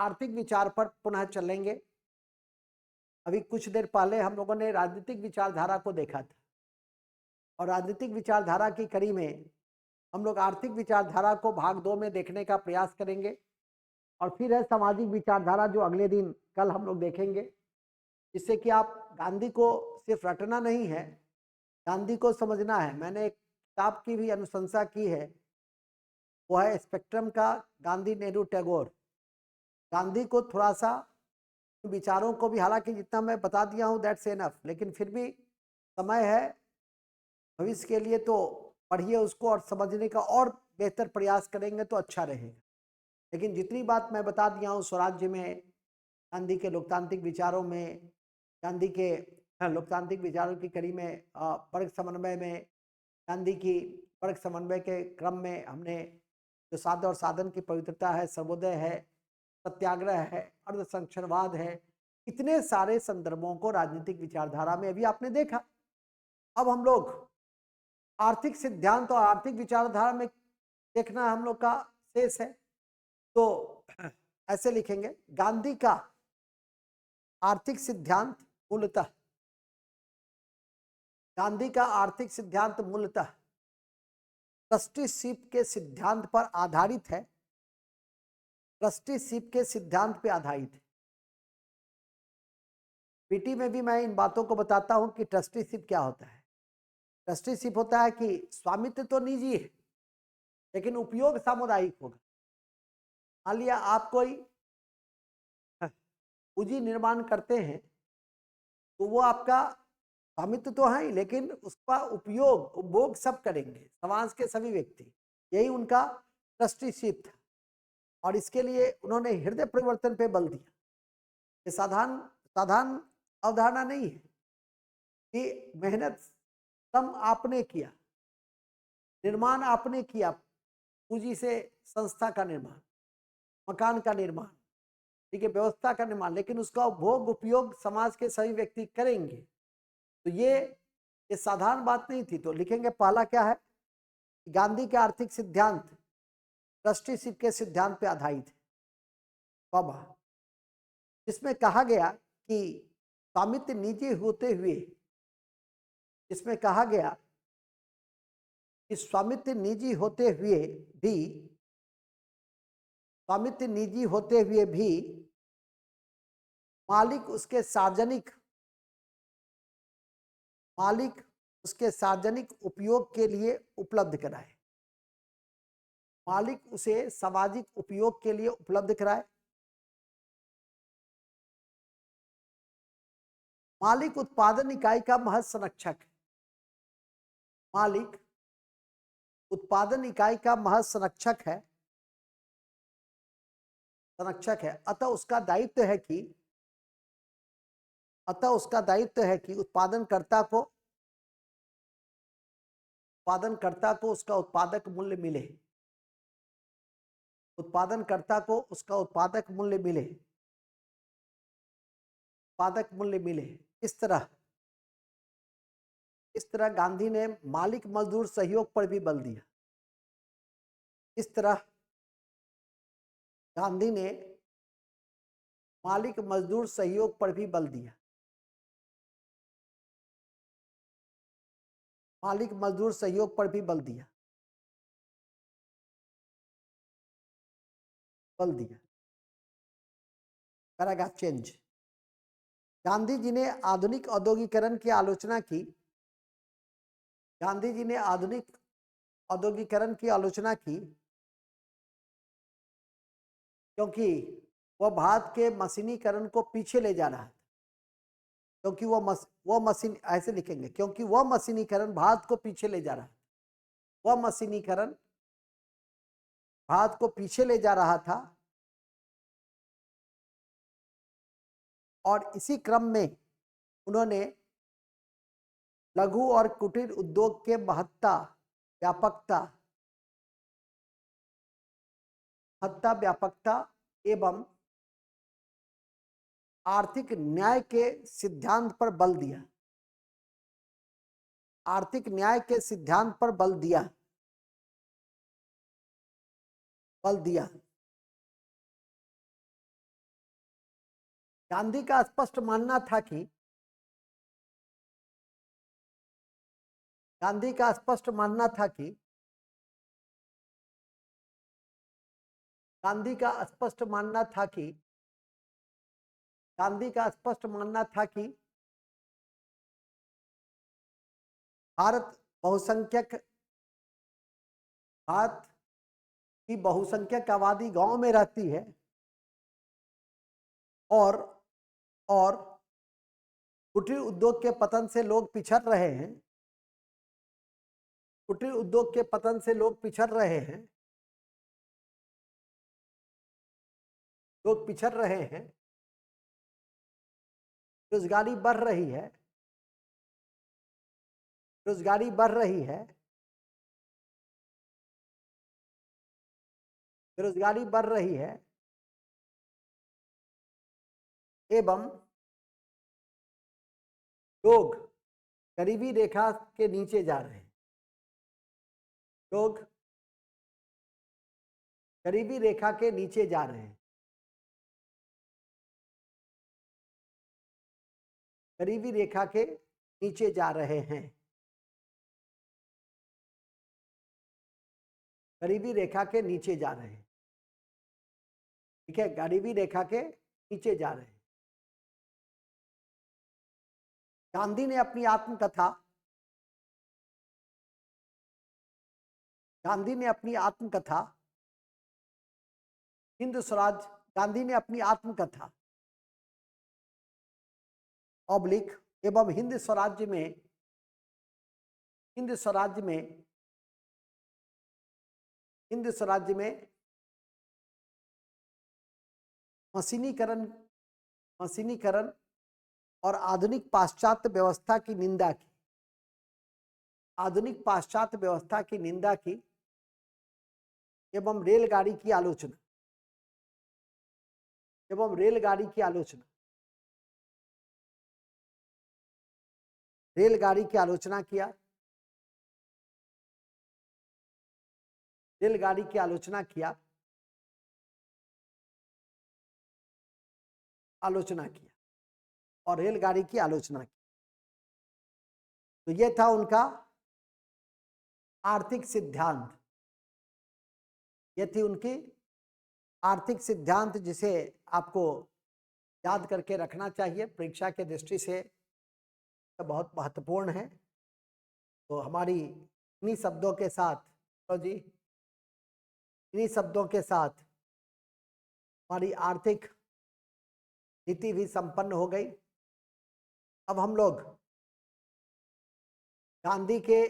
आर्थिक विचार पर पुनः चलेंगे। अभी कुछ देर पहले हम लोगों ने राजनीतिक विचारधारा को देखा था और राजनीतिक विचारधारा की कड़ी में हम लोग आर्थिक विचारधारा को भाग 2 में देखने का प्रयास करेंगे और फिर है सामाजिक विचारधारा जो अगले दिन कल हम लोग देखेंगे, जिससे कि आप गांधी को सिर्फ रटना नहीं है, गांधी को समझना है। मैंने एक किताब की भी अनुशंसा की है, वो है स्पेक्ट्रम का गांधी नेहरू टैगोर। गांधी को थोड़ा सा विचारों को भी, हालांकि जितना मैं बता दिया हूँ दैट्स एनफ, लेकिन फिर भी समय है भविष्य के लिए, तो पढ़िए उसको और समझने का और बेहतर प्रयास करेंगे तो अच्छा रहेगा। लेकिन जितनी बात मैं बता दिया हूँ स्वराज्य में, गांधी के लोकतांत्रिक विचारों में, गांधी के लोकतांत्रिक विचारों की कड़ी में वर्ग समन्वय में, गांधी की वर्ग समन्वय के क्रम में हमने जो साध्य और साधन की पवित्रता है, सर्वोदय है, सत्याग्रह है, अर्धसंक्षरवाद है, इतने सारे संदर्भों को राजनीतिक विचारधारा में अभी आपने देखा। अब हम लोग आर्थिक सिद्धांत और आर्थिक विचारधारा में देखना हम लोग का शेष है, तो ऐसे लिखेंगे, गांधी का आर्थिक सिद्धांत मूलतः, गांधी का आर्थिक सिद्धांत मूलतः ट्रस्टीशिप के सिद्धांत पर आधारित है, ट्रस्टीशिप के सिद्धांत पर आधारित है। पीटी में भी मैं इन बातों को बताता हूं कि ट्रस्टीशिप क्या होता है। ट्रस्टीशिप होता है कि स्वामित्व तो निजी है लेकिन उपयोग सामुदायिक होगा। मान लिया आप कोई पूंजी निर्माण करते हैं तो वो आपका स्वामित्व तो है ही, लेकिन उसका उपयोग उपभोग सब करेंगे, समाज के सभी व्यक्ति। यही उनका ट्रस्टीशिप था और इसके लिए उन्होंने हृदय परिवर्तन पे बल दिया। ये साधारण साधारण अवधारणा नहीं है कि मेहनत श्रम आपने किया, निर्माण आपने किया, पूंजी से संस्था का निर्माण, मकान का निर्माण, ठीक है, व्यवस्था का निर्माण, लेकिन उसका उपभोग उपयोग समाज के सभी व्यक्ति करेंगे। तो ये साधारण बात नहीं थी। तो लिखेंगे पहला क्या है, गांधी के आर्थिक सिद्धांत ट्रस्टीशिप के सिद्धांत पर आधारित है, जिसमें कहा गया कि स्वामित्व निजी होते हुए, इसमें कहा गया कि स्वामित्व निजी होते हुए भी, स्वामित्व निजी होते हुए भी मालिक उसके सार्वजनिक उपयोग के लिए उपलब्ध कराए, मालिक उसे सामाजिक उपयोग के लिए उपलब्ध कराए। मालिक उत्पादन इकाई का महज संरक्षक है, मालिक उत्पादन इकाई का महज संरक्षक है, अतः उसका दायित्व है कि उत्पादनकर्ता को उसका उत्पादक मूल्य मिले, उत्पादनकर्ता को उसका उत्पादक मूल्य मिले। इस तरह गांधी ने मालिक मजदूर सहयोग पर भी बल दिया। इस तरह गांधी ने मालिक मजदूर सहयोग पर भी बल दिया, मालिक मजदूर सहयोग पर भी बल दिया। Paragraph change. गांधी जी ने आधुनिक औद्योगिकरण की आलोचना की, गांधी जी ने आधुनिक औद्योगिकरण की आलोचना की क्योंकि वह भारत के मशीनीकरण को पीछे ले जा रहा था, क्योंकि वो मशीन, ऐसे लिखेंगे, क्योंकि वह मशीनीकरण भारत को पीछे ले जा रहा था, वह मशीनीकरण भारत को पीछे ले जा रहा था और इसी क्रम में उन्होंने लघु और कुटीर उद्योग के महत्ता व्यापकता एवं आर्थिक न्याय के सिद्धांत पर बल दिया, आर्थिक न्याय के सिद्धांत पर बल दिया। गांधी का स्पष्ट मानना था कि गांधी का स्पष्ट मानना था कि गांधी का स्पष्ट मानना था कि गांधी का स्पष्ट मानना था कि भारत बहुसंख्यक भारत की बहुसंख्यक आबादी गांव में रहती है और और कुटीर उद्योग के पतन से लोग पिछड़ रहे हैं। कुटीर उद्योग के पतन से लोग पिछड़ रहे हैं। लोग पिछड़ रहे हैं। बेरोजगारी बढ़ रही है। बेरोजगारी बढ़ रही है। बेरोजगारी बढ़ रही है एवं लोग गरीबी रेखा के नीचे जा रहे हैं। लोग गरीबी रेखा के नीचे जा रहे हैं। गरीबी रेखा के नीचे जा रहे हैं। गरीबी रेखा के नीचे जा रहे हैं। ठीक है, गरीबी रेखा के नीचे जा रहे हैं। गांधी ने अपनी आत्मकथा गांधी ने अपनी आत्मकथा हिंद स्वराज गांधी ने अपनी आत्मकथा ऑब्लिक एवं हिंद स्वराज्य में हिंद स्वराज्य में हिंद स्वराज्य में मशीनीकरण मशीनीकरण और आधुनिक पाश्चात्य व्यवस्था की निंदा की। आधुनिक पाश्चात्य व्यवस्था की निंदा की एवं रेलगाड़ी की आलोचना एवं रेलगाड़ी की आलोचना रेलगाड़ी की आलोचना किया। रेलगाड़ी की आलोचना किया आलोचना किया और रेलगाड़ी की आलोचना की। तो यह था उनका आर्थिक सिद्धांत। यह थी उनकी आर्थिक सिद्धांत, जिसे आपको याद करके रखना चाहिए। परीक्षा के दृष्टि से बहुत महत्वपूर्ण है। तो हमारी इन्हीं शब्दों के साथ तो जी इन्हीं शब्दों के साथ हमारी आर्थिक नीति भी संपन्न हो गई। अब हम लोग गांधी के